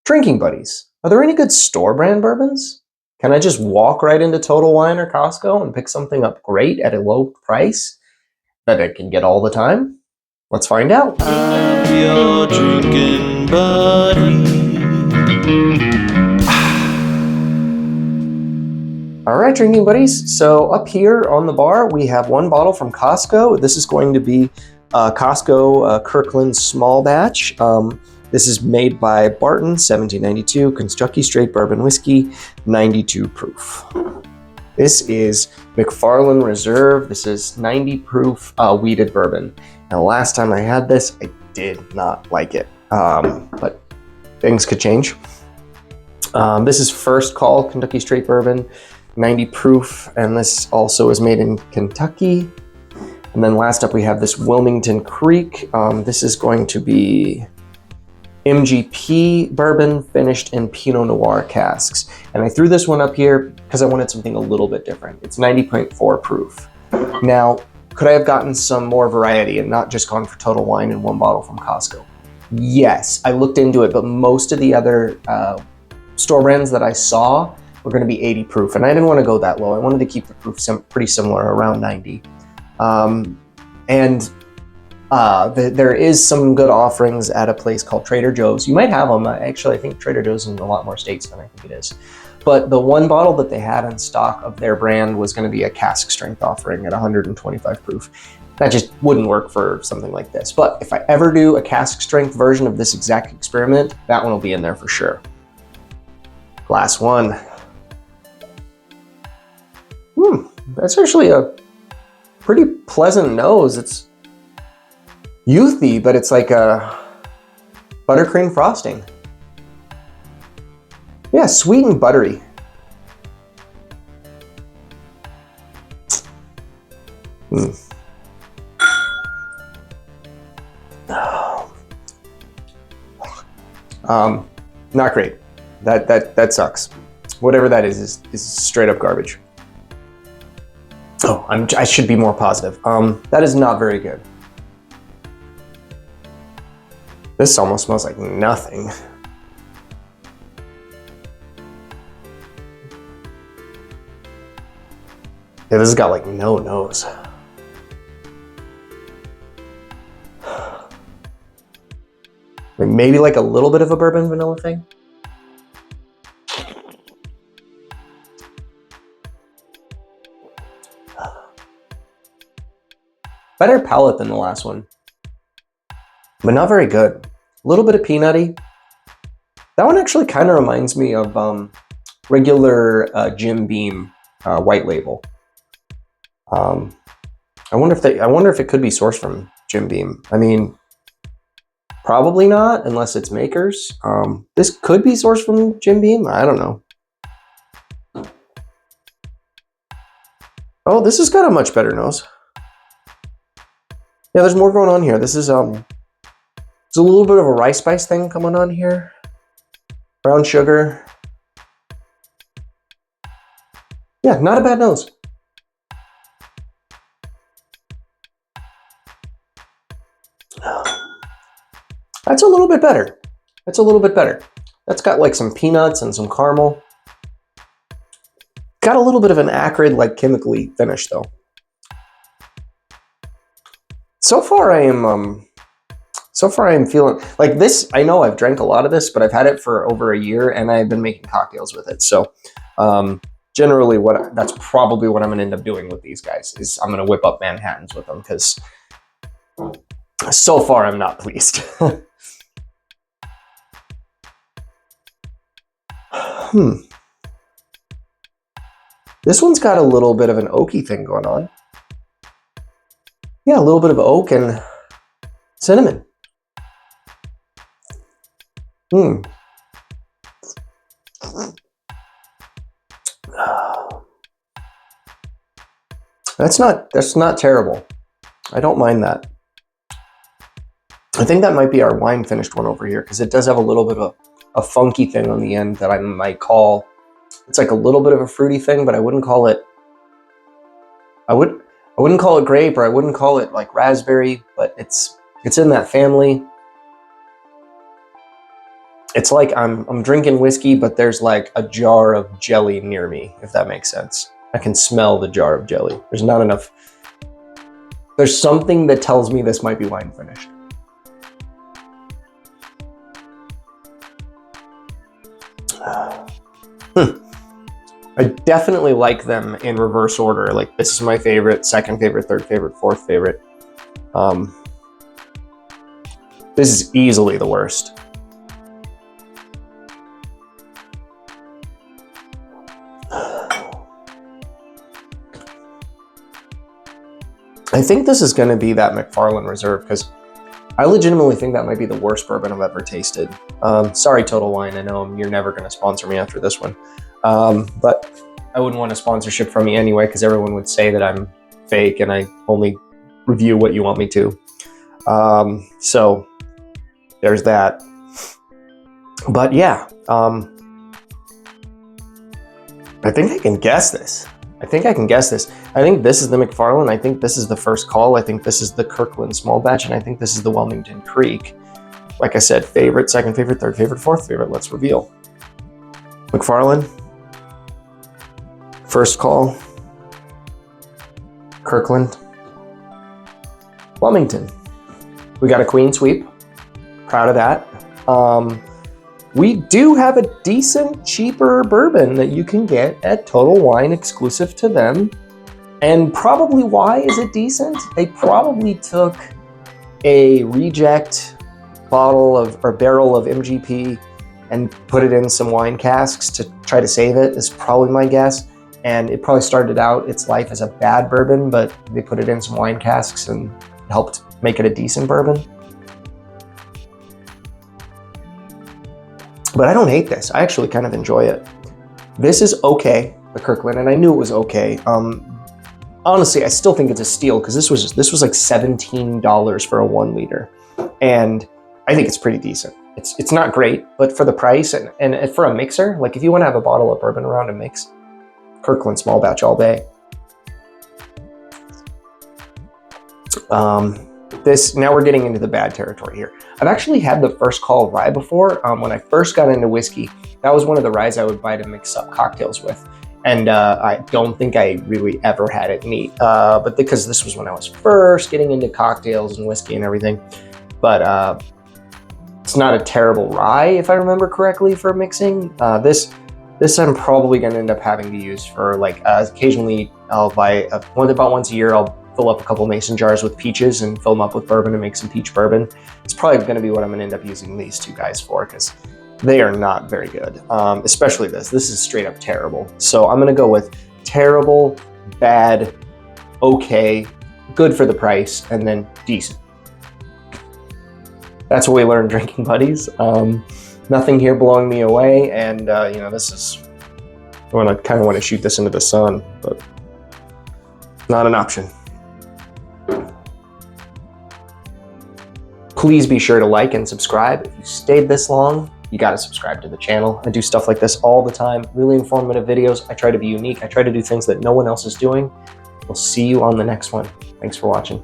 Drinking buddies, are there any good store brand bourbons? Can I just walk right into Total Wine or Costco and pick something up great at a low price that I can get all the time? Let's find out. I'm your drinking buddy. All right, drinking buddies. So up here on the bar, we have one bottle from Costco. This is going to be Costco Kirkland small batch. This is made by Barton, 1792, Kentucky Straight Bourbon Whiskey, 92 proof. This is McFarland Reserve. This is 90 proof wheated bourbon. And the last time I had this, I did not like it, but things could change. This is First Call Kentucky Straight Bourbon, 90 proof, and this also is made in Kentucky. And then last up we have this Wilmington Creek. This is going to be MGP bourbon finished in Pinot Noir casks. And I threw this one up here because I wanted something a little bit different. It's 90.4 proof. Now, could I have gotten some more variety and not just gone for Total Wine in one bottle from Costco? Yes, I looked into it, but most of the other store brands that I saw were going to be 80 proof, and I didn't want to go that low. I wanted to keep the proof pretty similar, around 90. There is some good offerings at a place called Trader Joe's. You might have them. Actually, I think Trader Joe's is in a lot more states than I think it is. But the one bottle that they had in stock of their brand was going to be a cask strength offering at 125 proof. That just wouldn't work for something like this. But if I ever do a cask strength version of this exact experiment, that one will be in there for sure. Glass one. That's actually a pretty pleasant nose. It's youthy, but it's like a buttercream frosting. Yeah, sweet and buttery. Not great. That sucks. Whatever that is straight up garbage. Oh, I should be more positive. That is not very good. This almost smells like nothing. Yeah, this has got like no nose. Maybe like a little bit of a bourbon vanilla thing. Better palate than the last one, but not very good. A little bit of peanutty. That one actually kind of reminds me of regular Jim Beam white label. I wonder if it could be sourced from Jim Beam. I mean, probably not unless it's makers. This could be sourced from Jim Beam. I don't know. Oh, this has got a much better nose. Yeah, there's more going on here. This is there's a little bit of a rice spice thing coming on here. Brown sugar. Yeah, not a bad nose. That's a little bit better. That's a little bit better. That's got like some peanuts and some caramel. Got a little bit of an acrid, like chemically finish though. So far I am feeling like this. I know I've drank a lot of this, but I've had it for over a year and I've been making cocktails with it. So generally that's probably what I'm gonna end up doing with these guys is I'm gonna whip up Manhattans with them because so far I'm not pleased. This one's got a little bit of an oaky thing going on. Yeah, a little bit of oak and cinnamon. That's not terrible. I don't mind that. I think that might be our wine finished one over here because it does have a little bit of a funky thing on the end that I might call, it's like a little bit of a fruity thing, but I wouldn't call it, I wouldn't call it grape, or I wouldn't call it like raspberry, but it's in that family. It's like I'm drinking whiskey, but there's like a jar of jelly near me, if that makes sense. I can smell the jar of jelly. There's not enough. There's something that tells me this might be wine finished. I definitely like them in reverse order. Like this is my favorite, second favorite, third favorite, fourth favorite. This is easily the worst. I think this is going to be that McFarland Reserve because I legitimately think that might be the worst bourbon I've ever tasted. Sorry, Total Wine. I know you're never going to sponsor me after this one. But I wouldn't want a sponsorship from me anyway because everyone would say that I'm fake and I only review what you want me to. So there's that. But yeah, I think I can guess this. I think this is the McFarland. I think this is the First Call. I think this is the Kirkland Small Batch. And I think this is the Wilmington Creek. Like I said, favorite, second favorite, third favorite, fourth favorite. Let's reveal. McFarland, First Call, Kirkland, Wilmington. We got a clean sweep. Proud of that. We do have a decent, cheaper bourbon that you can get at Total Wine exclusive to them. And probably why is it decent? They probably took a reject bottle of or barrel of MGP and put it in some wine casks to try to save it, is probably my guess. And it probably started out its life as a bad bourbon, but they put it in some wine casks and helped make it a decent bourbon. But I don't hate this. I actually kind of enjoy it. This is okay, the Kirkland, and I knew it was okay. Honestly, I still think it's a steal because this was like $17 for a 1 liter, and I think it's pretty decent. It's not great, but for the price and for a mixer, like if you want to have a bottle of bourbon around to mix, Kirkland Small Batch all day. Now we're getting into the bad territory here. I've actually had the First Call rye before. When I first got into whiskey, that was one of the ryes I would buy to mix up cocktails with. And I don't think I really ever had it neat, but because this was when I was first getting into cocktails and whiskey and everything. But it's not a terrible rye, if I remember correctly, for mixing. This I'm probably going to end up having to use for like occasionally I'll buy about once a year. I'll fill up a couple mason jars with peaches and fill them up with bourbon and make some peach bourbon. It's probably going to be what I'm going to end up using these two guys for because they are not very good, especially this. This is straight up terrible. So I'm going to go with terrible, bad, okay, good for the price, and then decent. That's what we learned drinking buddies. Nothing here blowing me away, and you know, this is, I kind of want to shoot this into the sun, but not an option. Please be sure to like and subscribe. If you stayed this long, you got to subscribe to the channel. I do stuff like this all the time, really informative videos. I try to be unique. I try to do things that no one else is doing. We'll see you on the next one. Thanks for watching.